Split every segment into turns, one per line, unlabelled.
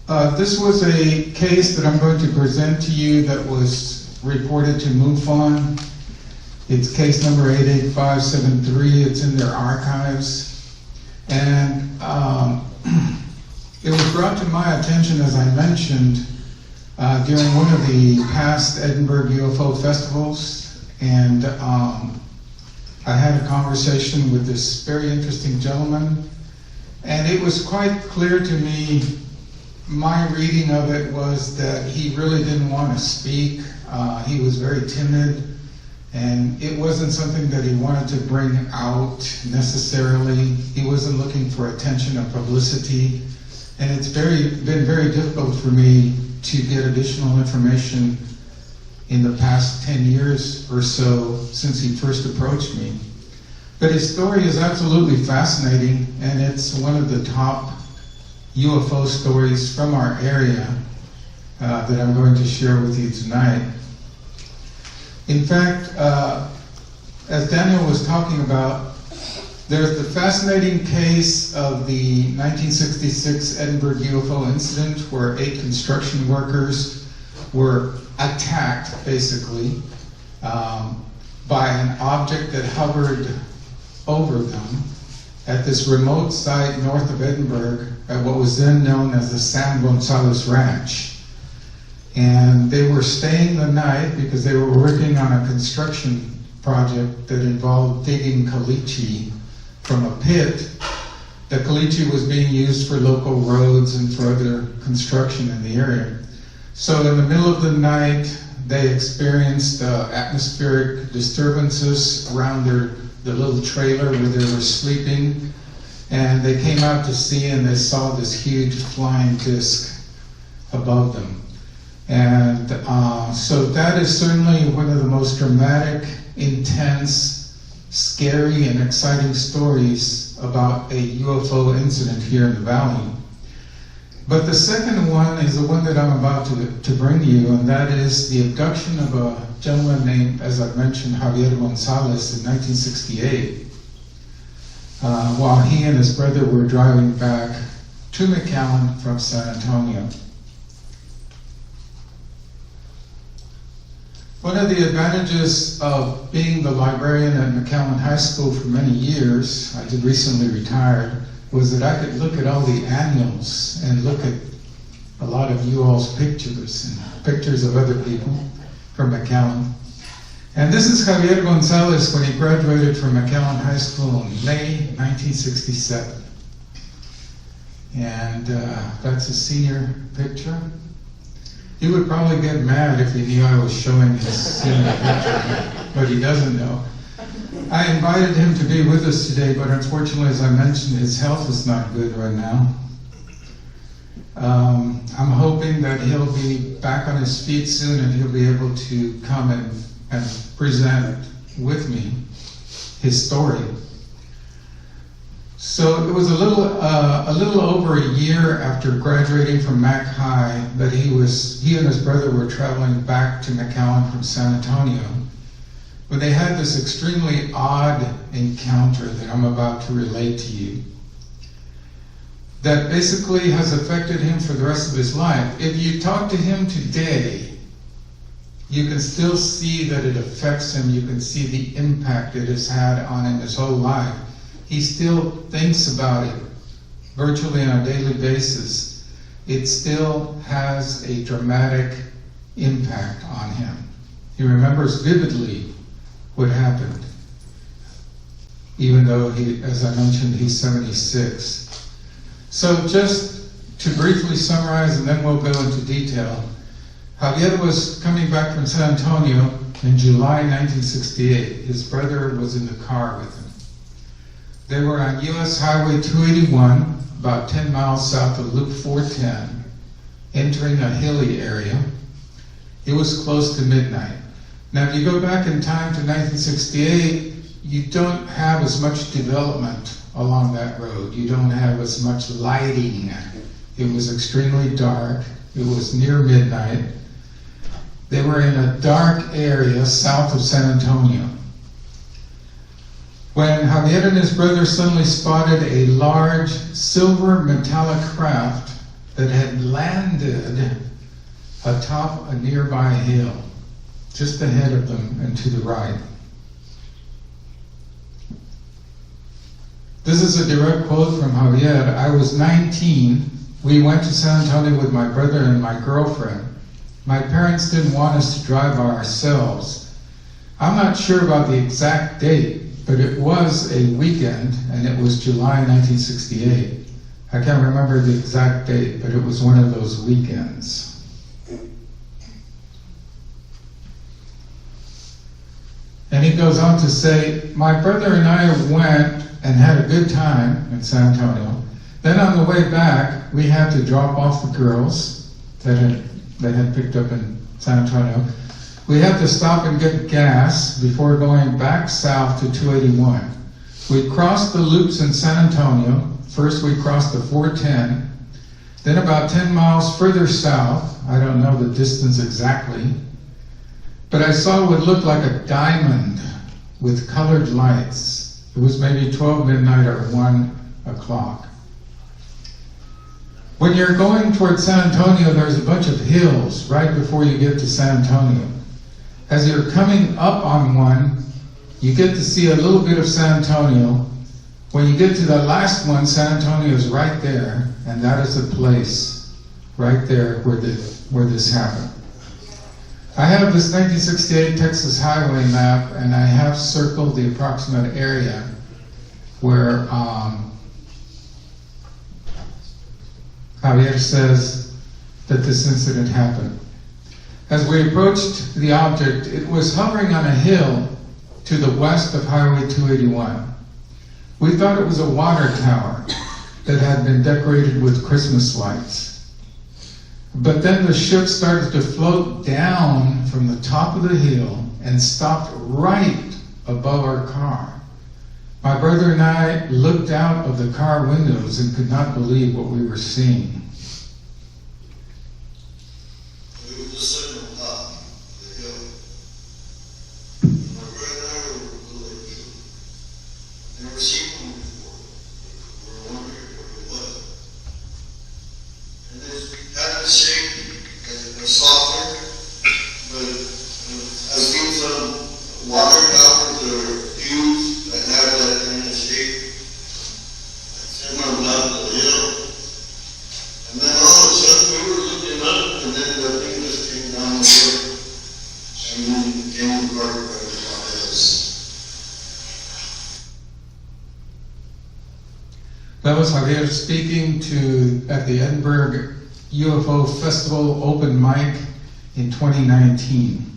This was a case that I'm going to present to you that was reported to MUFON. It's case number 88573. It's in their archives. And it was brought to my attention, as I mentioned, during one of the past Edinburgh UFO festivals. And I had a conversation with this very interesting gentleman. And it was quite clear to me, my reading of it was that he really didn't want to speak. He was very timid, and it wasn't something that he wanted to bring out necessarily. He wasn't looking for attention or publicity, and it's been very difficult for me to get additional information in the past 10 years or so since he first approached me. But his story is absolutely fascinating, and it's one of the top UFO stories from our area that I'm going to share with you tonight. In fact, as Daniel was talking about, there's the fascinating case of the 1966 Edinburgh UFO incident where 8 construction workers were attacked, basically, by an object that hovered over them at this remote site north of Edinburgh at what was then known as the San Gonzales Ranch. And they were staying the night because they were working on a construction project that involved digging caliche from a pit. The caliche was being used for local roads and for other construction in the area. So in the middle of the night, they experienced atmospheric disturbances around the little trailer where they were sleeping, and they came out to see and they saw this huge flying disc above them. And so that is certainly one of the most dramatic, intense, scary, and exciting stories about a UFO incident here in the valley. But the second one is the one that I'm about to bring you, and that is the abduction of a gentleman named, as I mentioned, Javier Gonzalez in 1968, while he and his brother were driving back to McAllen from San Antonio. One of the advantages of being the librarian at McAllen High School for many years, I did recently retired, was that I could look at all the annuals and look at a lot of you all's pictures and pictures of other people from McAllen. And this is Javier Gonzalez when he graduated from McAllen High School in May 1967. And that's a senior picture. He would probably get mad if he knew I was showing his senior picture, but he doesn't know. I invited him to be with us today, but unfortunately, as I mentioned, his health is not good right now. I'm hoping that he'll be back on his feet soon and he'll be able to come and present with me his story. So it was a little over a year after graduating from Mac High that he and his brother were traveling back to McAllen from San Antonio, when they had this extremely odd encounter that I'm about to relate to you, that basically has affected him for the rest of his life. If you talk to him today, you can still see that it affects him. You can see the impact it has had on him his whole life. He still thinks about it virtually on a daily basis. It still has a dramatic impact on him. He remembers vividly what happened, even though as I mentioned, he's 76. So just to briefly summarize, and then we'll go into detail. Javier was coming back from San Antonio in July 1968. His brother was in the car with him. They were on US Highway 281, about 10 miles south of Loop 410, entering a hilly area. It was close to midnight. Now, if you go back in time to 1968, you don't have as much development along that road. You don't have as much lighting. It was extremely dark. It was near midnight. They were in a dark area south of San Antonio, when Javier and his brother suddenly spotted a large silver metallic craft that had landed atop a nearby hill, just ahead of them and to the right. This is a direct quote from Javier. I was 19. We went to San Antonio with my brother and my girlfriend. My parents didn't want us to drive by ourselves. I'm not sure about the exact date, but it was a weekend, and it was July 1968. I can't remember the exact date, but it was one of those weekends. And he goes on to say, my brother and I went and had a good time in San Antonio. Then on the way back, we had to drop off the girls that had picked up in San Antonio. We had to stop and get gas before going back south to 281. We crossed the loops in San Antonio. First we crossed the 410. Then about 10 miles further south, I don't know the distance exactly, but I saw what looked like a diamond with colored lights. It was maybe 12 midnight or 1 o'clock. When you're going towards San Antonio, there's a bunch of hills right before you get to San Antonio. As you're coming up on one, you get to see a little bit of San Antonio. When you get to the last one, San Antonio is right there, and that is the place right there where this happened. I have this 1968 Texas highway map, and I have circled the approximate area where Javier says that this incident happened. As we approached the object, it was hovering on a hill to the west of Highway 281. We thought it was a water tower that had been decorated with Christmas lights. But then the ship started to float down from the top of the hill and stopped right above our car. My brother and I looked out of the car windows and could not believe what we were seeing.
It was just sitting on top of the hill. My brother and I were like, never seen one before. We were wondering what it was. And it had a shape, a softer, but I've seen some water towers or views that have that kind of shape. Similar down the hill. And then all of a sudden we were looking up, and then the thing just came down the hill. And then it came apart right on us.
That was Javier speaking at the Edinburgh UFO Festival open mic in 2019.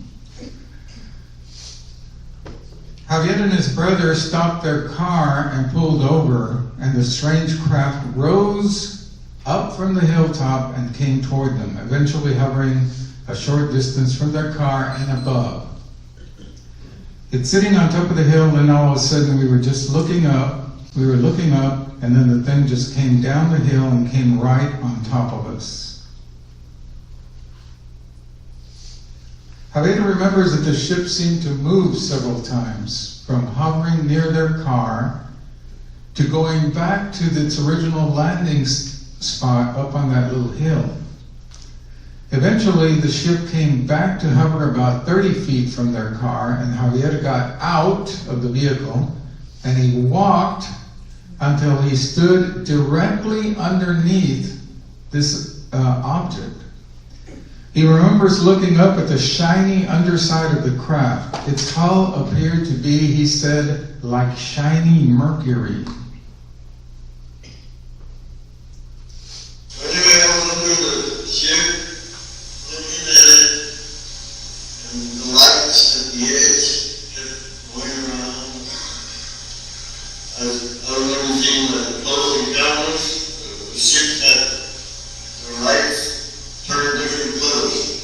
Javier and his brother stopped their car and pulled over, and the strange craft rose up from the hilltop and came toward them, eventually hovering a short distance from their car and above. It's sitting on top of the hill, and all of a sudden we were just looking up. We were looking up, and then the thing just came down the hill and came right on top of us. Javier remembers that the ship seemed to move several times, from hovering near their car to going back to its original landing spot up on that little hill. Eventually, the ship came back to hover about 30 feet from their car, and Javier got out of the vehicle, and he walked until he stood directly underneath this object. He remembers looking up at the shiny underside of the craft. Its hull appeared to be, he said, like shiny mercury.
So anyway, I was under the ship, looking at it, and the lights at the edge kept going around. I remember seeing the close encounters. The ship had the lights turned different colors.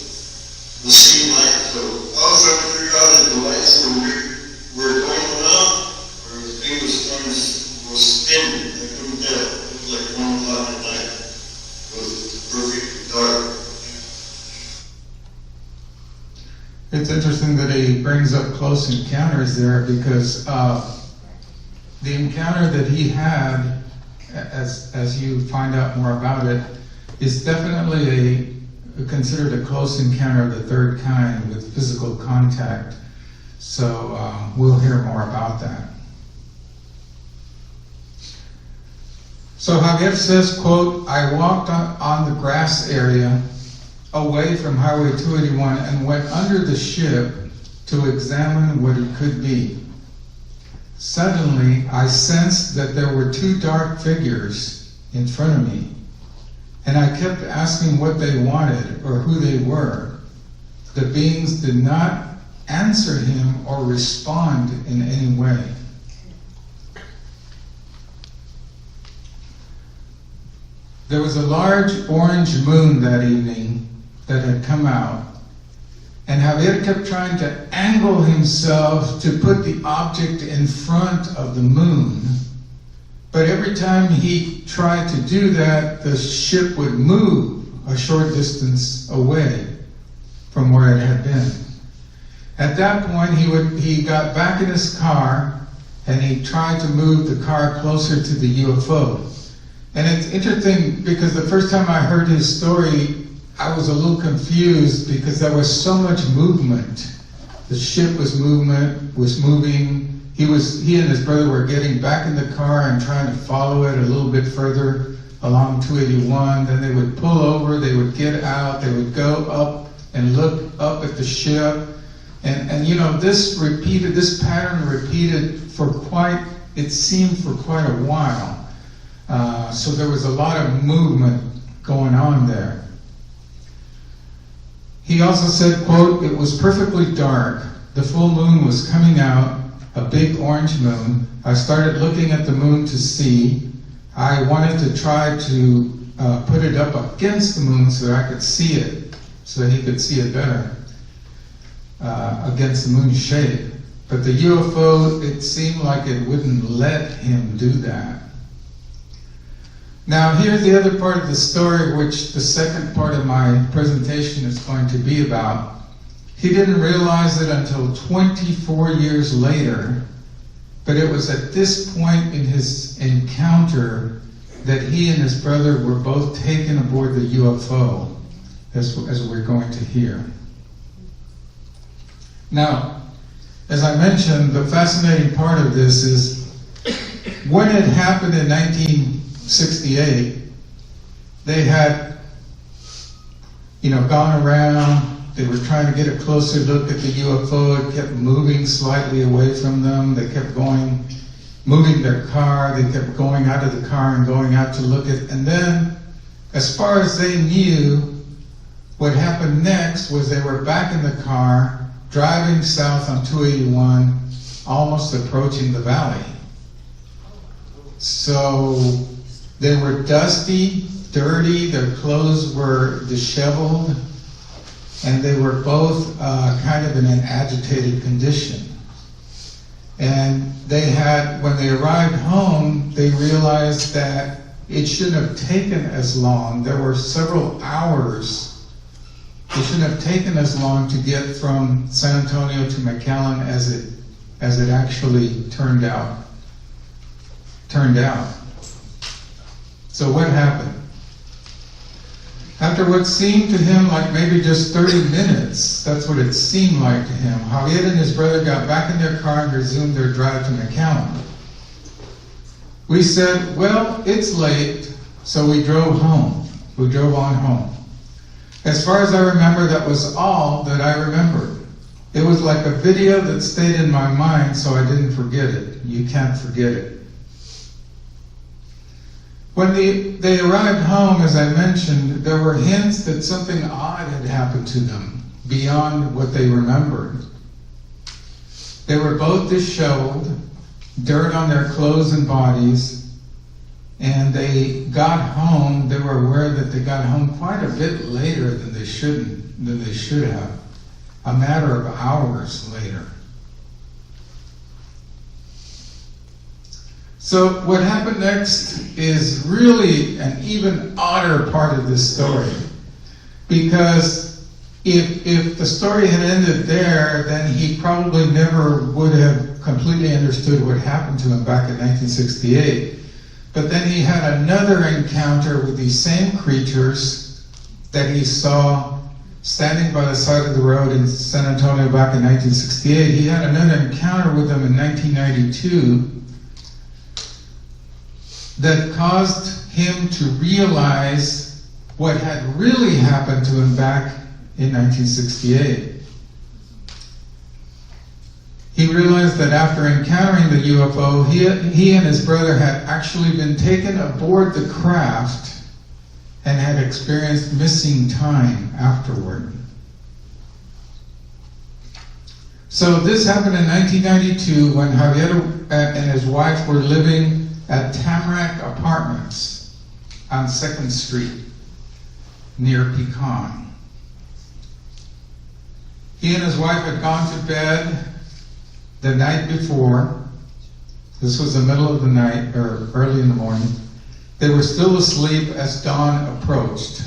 The sea light, so I was trying to figure out if the lights were going around or if the thing was spinning. I couldn't tell. It was like 1 o'clock at night. It was perfectly dark.
It's interesting that he brings up close encounters there, because the encounter that he had, as you find out more about it, It's definitely considered a close encounter of the third kind with physical contact. So we'll hear more about that. So Javier says, quote, "I walked on the grass area away from Highway 281 and went under the ship to examine what it could be. Suddenly, I sensed that there were two dark figures in front of me, and I kept asking what they wanted or who they were. The beings did not answer him or respond in any way. There was a large orange moon that evening that had come out, and Javier kept trying to angle himself to put the object in front of the moon. But every time he tried to do that, the ship would move a short distance away from where it had been. At that point, he got back in his car and he tried to move the car closer to the UFO. And it's interesting because the first time I heard his story, I was a little confused because there was so much movement. The ship was moving. He and his brother were getting back in the car and trying to follow it a little bit further along 281. Then they would pull over, they would get out, they would go up and look up at the ship. And you know, this pattern repeated it seemed for quite a while. So there was a lot of movement going on there. He also said, quote, "It was perfectly dark. The full moon was coming out, a big orange moon. I started looking at the moon to see. I wanted to try to put it up against the moon so that I could see it, so that he could see it better against the moon's shade. But the UFO, it seemed like it wouldn't let him do that." Now, here's the other part of the story, which the second part of my presentation is going to be about. He didn't realize it until 24 years later, but it was at this point in his encounter that he and his brother were both taken aboard the UFO, as we're going to hear. Now, as I mentioned, the fascinating part of this is when it happened in 1968, they had, gone around. They were trying to get a closer look at the UFO. It kept moving slightly away from them. They kept moving their car. They kept going out of the car and going out to look at. And then, as far as they knew, what happened next was they were back in the car, driving south on 281, almost approaching the valley. So they were dusty, dirty, their clothes were disheveled, and they were both kind of in an agitated condition. And when they arrived home, they realized that it shouldn't have taken as long. There were several hours. It shouldn't have taken as long to get from San Antonio to McAllen as it actually turned out. So what happened? After what seemed to him like maybe just 30 minutes, that's what it seemed like to him, Javier and his brother got back in their car and resumed their drive to McAllen. We said, well, it's late, so we drove home. We drove on home. As far as I remember, that was all that I remembered. It was like a video that stayed in my mind, so I didn't forget it. You can't forget it. When they arrived home, as I mentioned, there were hints that something odd had happened to them beyond what they remembered. They were both disheveled, dirt on their clothes and bodies, and they got home. They were aware that they got home quite a bit later than they should have, a matter of hours later. So what happened next is really an even odder part of this story, because if the story had ended there, then he probably never would have completely understood what happened to him back in 1968. But then he had another encounter with these same creatures that he saw standing by the side of the road in San Antonio back in 1968. He had another encounter with them in 1992 that caused him to realize what had really happened to him back in 1968. He realized that after encountering the UFO, he and his brother had actually been taken aboard the craft and had experienced missing time afterward. So this happened in 1992 when Javier and his wife were living at Tamarack Apartments on 2nd Street near Pecan. He and his wife had gone to bed the night before. This was the middle of the night, or early in the morning. They were still asleep as dawn approached.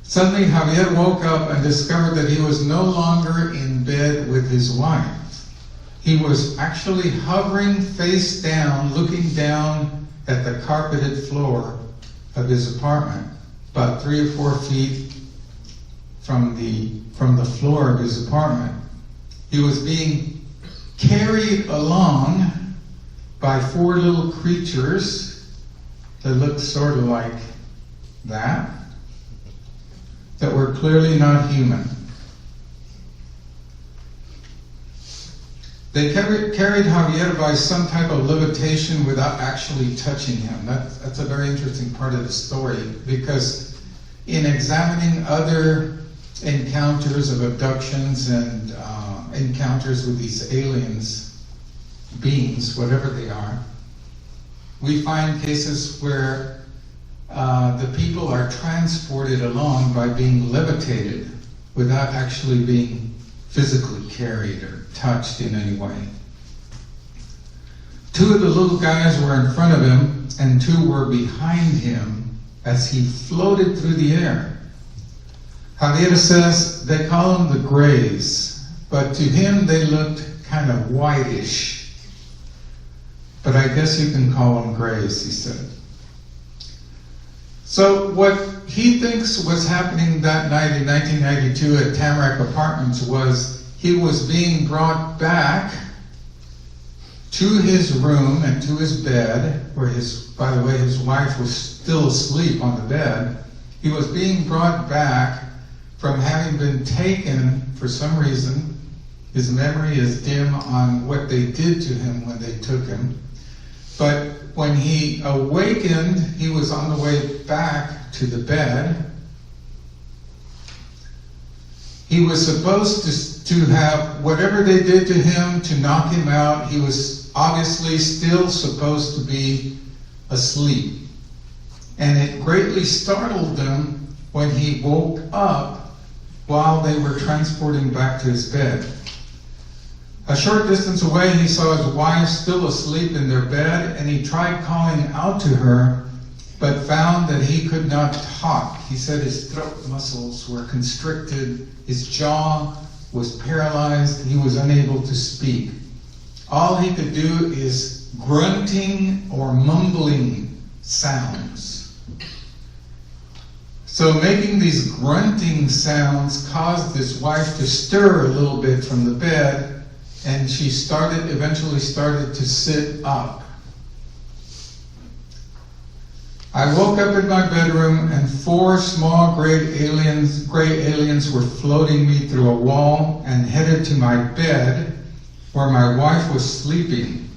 Suddenly, Javier woke up and discovered that he was no longer in bed with his wife. He was actually hovering face down, looking down at the carpeted floor of his apartment, about 3 or 4 feet from the floor of his apartment. He was being carried along by 4 little creatures that looked sort of like that were clearly not human. They carried Javier by some type of levitation without actually touching him. That's a very interesting part of the story, because in examining other encounters of abductions and encounters with these aliens, beings, whatever they are, we find cases where the people are transported along by being levitated without actually being physically carried or touched in any way. 2 of the little guys were in front of him and 2 were behind him as he floated through the air. Javier says they call them the Greys, but to him they looked kind of whitish. But I guess you can call them Greys, he said. So what he thinks was happening that night in 1992 at Tamarack Apartments was he was being brought back to his room and to his bed, where by the way, his wife was still asleep on the bed. He was being brought back from having been taken for some reason. His memory is dim on what they did to him when they took him. But when he awakened, he was on the way back to the bed. He was supposed to have whatever they did to him to knock him out. He was obviously still supposed to be asleep. And it greatly startled them when he woke up while they were transporting back to his bed. A short distance away, he saw his wife still asleep in their bed, and he tried calling out to her, but found that he could not talk. He said his throat muscles were constricted, his jaw was paralyzed, he was unable to speak. All he could do is grunting or mumbling sounds. So making these grunting sounds caused his wife to stir a little bit from the bed, and she eventually started to sit up. I woke up in my bedroom and 4 small gray aliens were floating me through a wall and headed to my bed where my wife was sleeping.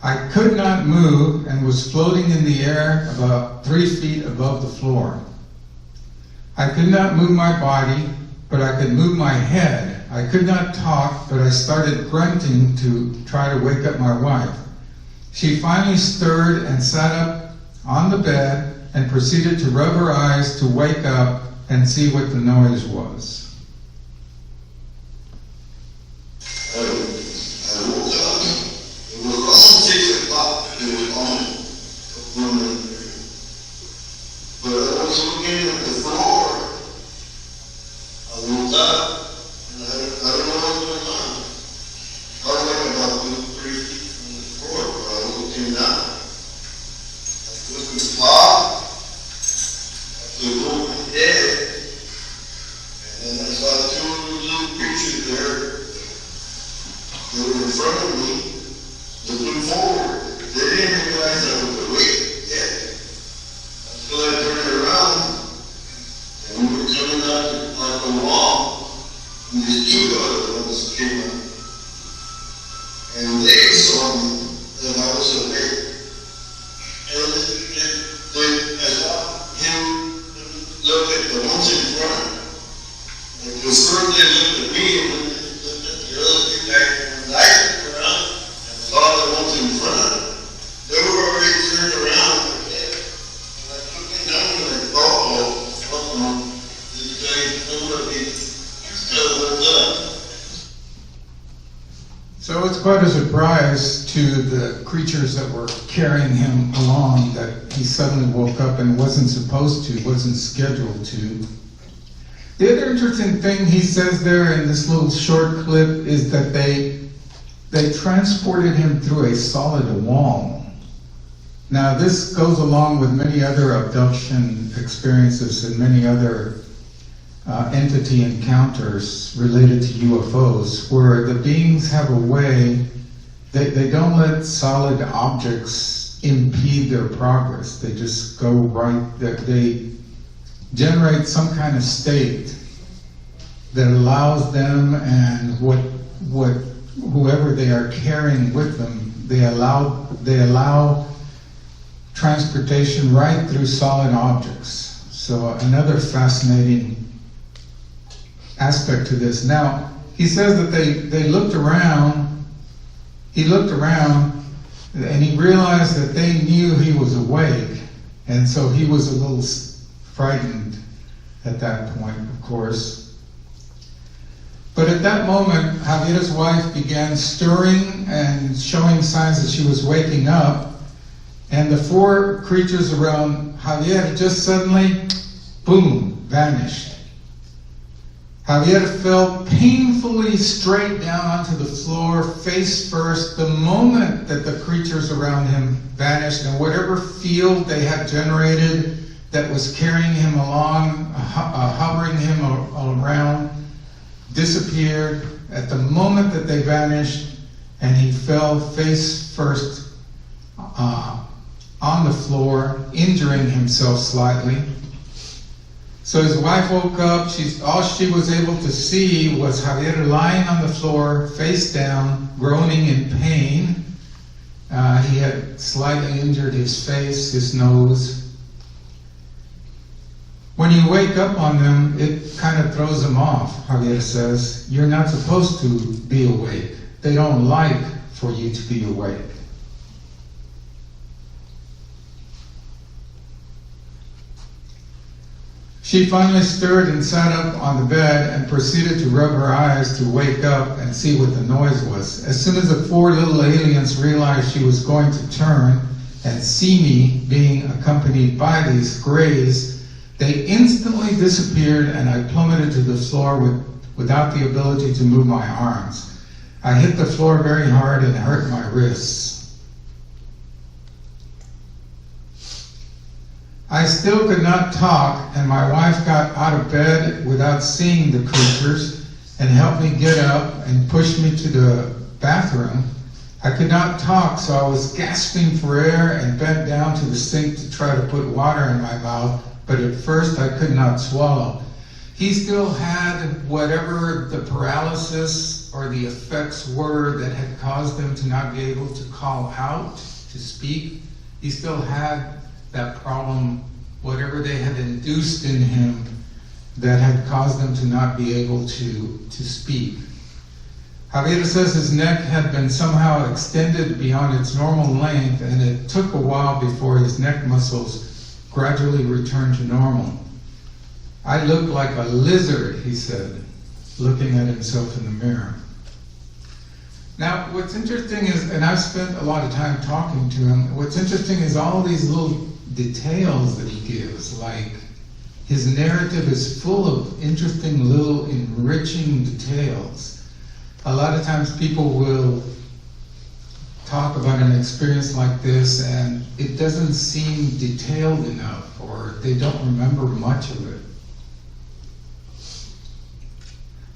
I could not move and was floating in the air about 3 feet above the floor. I could not move my body, but I could move my head. I could not talk, but I started grunting to try to wake up my wife. She finally stirred and sat up on the bed and proceeded to rub her eyes to wake up and see what the noise was.
I woke up. It was around 6 o'clock. It was on a woman. But I was looking at the floor. I woke up. I don't know what's going on. I was like about 3 feet from the floor, but I was looking down. to go ahead. And then I saw two little creatures there. They were in front of me, looking forward. They didn't realize I was awake yet. Until I turned around, and we were coming out like a wall, and these two other ones came out. And they saw me, that I was awake. And I saw him look at the ones in front. And first they looked at me, and then they looked at the other two guys. And I turned around and saw the ones in front. They were already turned around. And I took them down and I thought, this guy, somebody still woke up.
So it's quite a surprise to the creatures that were carrying him along that he suddenly woke up and wasn't supposed to, wasn't scheduled to. The other interesting thing he says there in this little short clip is that they transported him through a solid wall. Now this goes along with many other abduction experiences and many other entity encounters related to UFOs, where the beings have a way, they don't let solid objects impede their progress. They just go right, they generate some kind of state that allows them and whoever they are carrying with them, they allow transportation right through solid objects. So another fascinating aspect to this. Now, he says that they looked around, he looked around, and he realized that they knew he was awake, and so he was a little frightened at that point, of course. But at that moment, Javier's wife began stirring and showing signs that she was waking up, and the four creatures around Javier just suddenly, boom, vanished. Javier fell painfully straight down onto the floor, face first, the moment that the creatures around him vanished, and whatever field they had generated that was carrying him along, hovering him around, disappeared at the moment that they vanished, and he fell face first on the floor, injuring himself slightly. So his wife woke up, all she was able to see was Javier lying on the floor, face down, groaning in pain. He had slightly injured his face, his nose. When you wake up on them, it kind of throws them off, Javier says. You're not supposed to be awake. They don't like for you to be awake. She finally stirred and sat up on the bed and proceeded to rub her eyes to wake up and see what the noise was. As soon as the four little aliens realized she was going to turn and see me being accompanied by these grays, they instantly disappeared, and I plummeted to the floor without the ability to move my arms. I hit the floor very hard and hurt my wrists. I still could not talk, and my wife got out of bed without seeing the creatures and helped me get up and pushed me to the bathroom. I could not talk, so I was gasping for air and bent down to the sink to try to put water in my mouth, but at first I could not swallow. He still had whatever the paralysis or the effects were that had caused him to not be able to call out, to speak. He still had that problem, whatever they had induced in him that had caused him to not be able to speak. Javier says his neck had been somehow extended beyond its normal length, and it took a while before his neck muscles gradually returned to normal. I looked like a lizard, he said, looking at himself in the mirror. Now, what's interesting is, and I've spent a lot of time talking to him, what's interesting is all these little details that he gives, like his narrative is full of interesting little enriching details. A lot of times people will talk about an experience like this and it doesn't seem detailed enough, or they don't remember much of it.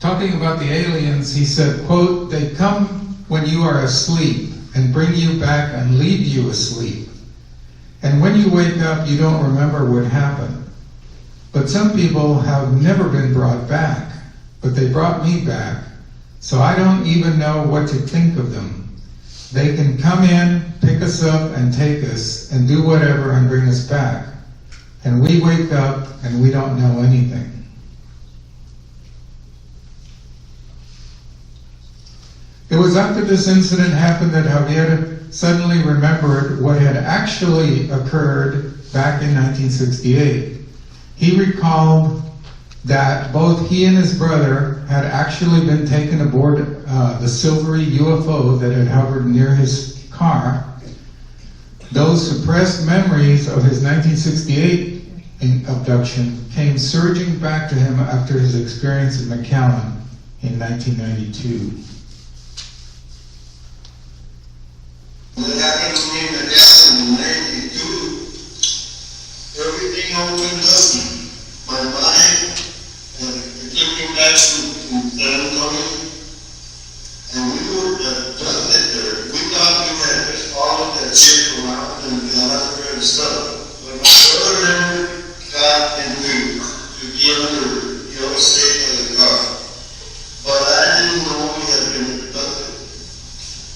Talking about the aliens, he said, quote, "They come when you are asleep and bring you back and leave you asleep. And when you wake up, you don't remember what happened. But some people have never been brought back, but they brought me back, so I don't even know what to think of them. They can come in, pick us up, and take us, and do whatever and bring us back. And we wake up and we don't know anything." It was after this incident happened that Javier suddenly remembered what had actually occurred back in 1968. He recalled that both he and his brother had actually been taken aboard the silvery UFO that had hovered near his car. Those suppressed memories of his 1968 abduction came surging back to him after his experience in McAllen in 1992.
What happened to me in McAllen in 92, everything opened up, my mind, and it took me back to San Antonio, and we were done it there. We thought we had just followed that shit around and got out there and stuff. But my brother never got into to get under, state of the car. But I didn't know we had been abducted.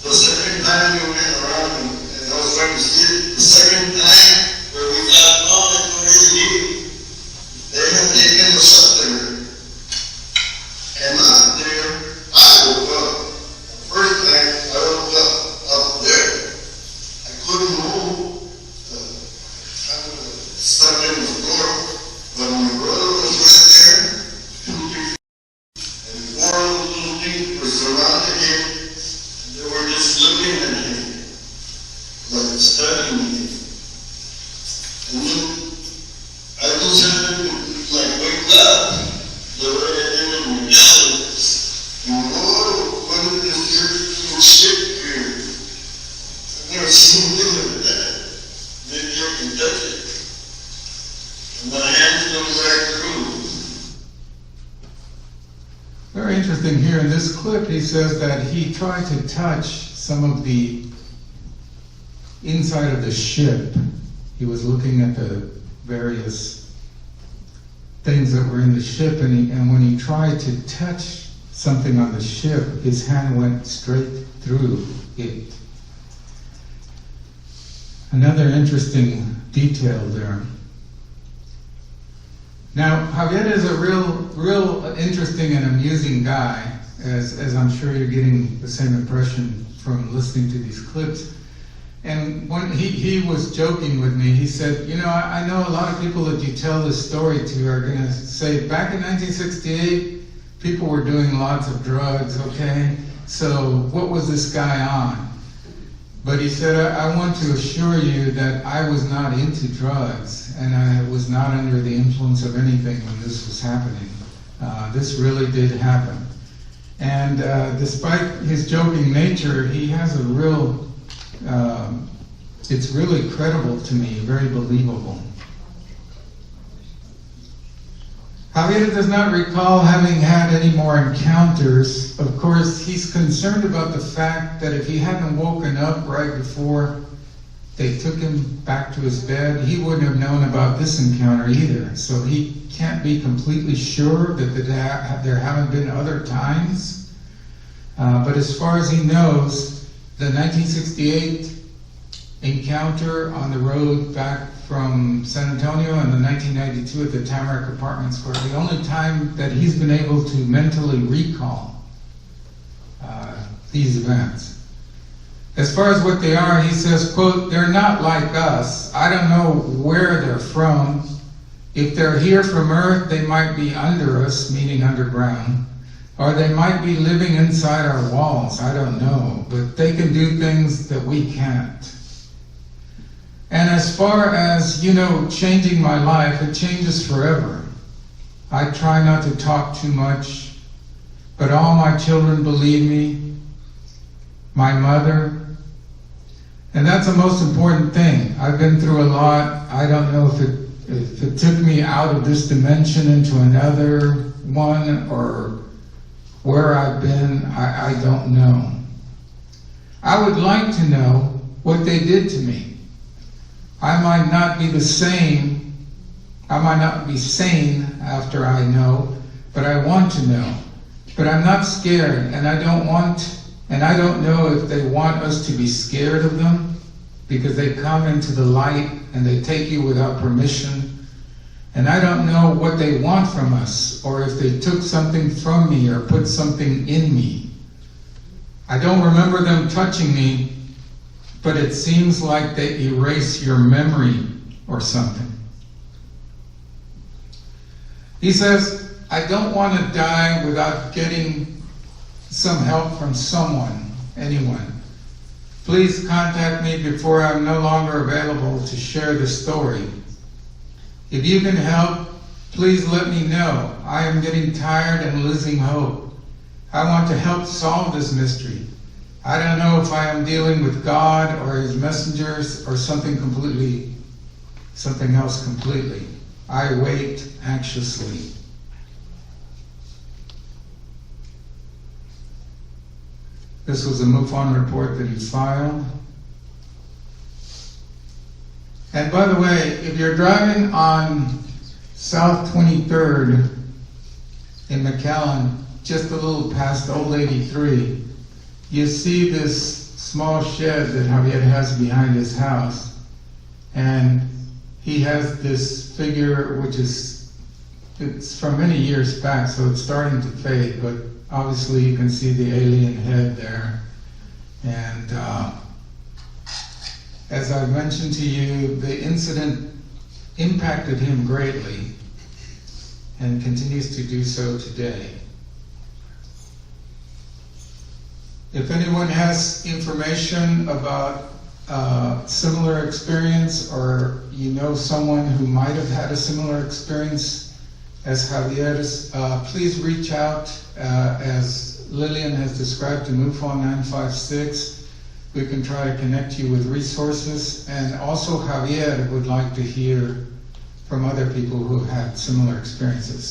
The second time we went around and I was trying to see it, the second time where we got on it already, they had taken us up there. And not there, I woke up. The first time I woke up there. I couldn't move. I was stuck in the floor. But my brother was right there, 2 feet. And 4 of those little things were surrounding him. They were just looking at him, like studying him. And then I just had to wake up the way I did in McAllen. And what is this little shit here? I've never seen anything like that. Maybe I can touch it. And my hands go right through.
Very interesting here in this clip, he says that he tried to touch some of the inside of the ship. He was looking at the various things that were in the ship, and when he tried to touch something on the ship, his hand went straight through it. Another interesting detail there. Now, Javier is a real interesting and amusing guy, as I'm sure you're getting the same impression from listening to these clips. And when he was joking with me, he said, I know a lot of people that you tell this story to are going to say, back in 1968, people were doing lots of drugs, okay? So what was this guy on? But he said, I want to assure you that I was not into drugs, and I was not under the influence of anything when this was happening. This really did happen. And despite his joking nature, he has a real, it's really credible to me, very believable. Javier does not recall having had any more encounters. Of course, he's concerned about the fact that if he hadn't woken up right before they took him back to his bed, he wouldn't have known about this encounter either. So he can't be completely sure that there haven't been other times. But as far as he knows, the 1968 encounter on the road back from San Antonio and the 1992 at the Tamarack Apartments were the only time that he's been able to mentally recall these events. As far as what they are, he says, quote, "They're not like us. I don't know where they're from. If they're here from Earth, they might be under us," meaning underground, "or they might be living inside our walls. I don't know. But they can do things that we can't. And as far as, changing my life, it changes forever. I try not to talk too much, but all my children believe me. My mother, And that's the most important thing. I've been through a lot. I don't know if it took me out of this dimension into another one, or where I've been, I don't know. I would like to know what they did to me. I might not be the same, I might not be sane after I know, but I want to know. But I'm not scared, and I don't know if they want us to be scared of them, because they come into the light and they take you without permission. And I don't know what they want from us, or if they took something from me or put something in me. I don't remember them touching me, but it seems like they erase your memory or something. He says, I don't want to die without getting some help from someone, anyone. Please contact me before I'm no longer available to share the story. If you can help, please let me know. I am getting tired and losing hope. I want to help solve this mystery. I don't know if I am dealing with God or his messengers or something else completely. I wait anxiously. This was a MUFON report that he filed. And by the way, if you're driving on South 23rd in McAllen, just a little past Old 83, you see this small shed that Javier has behind his house. And he has this figure, it's from many years back, so it's starting to fade, but obviously you can see the alien head there. And as I've mentioned to you, the incident impacted him greatly and continues to do so today. If anyone has information about similar experience, or you know someone who might have had a similar experience as Javier's, please reach out as Lillian has described to MUFON 956. We can try to connect you with resources, and also Javier would like to hear from other people who have had similar experiences.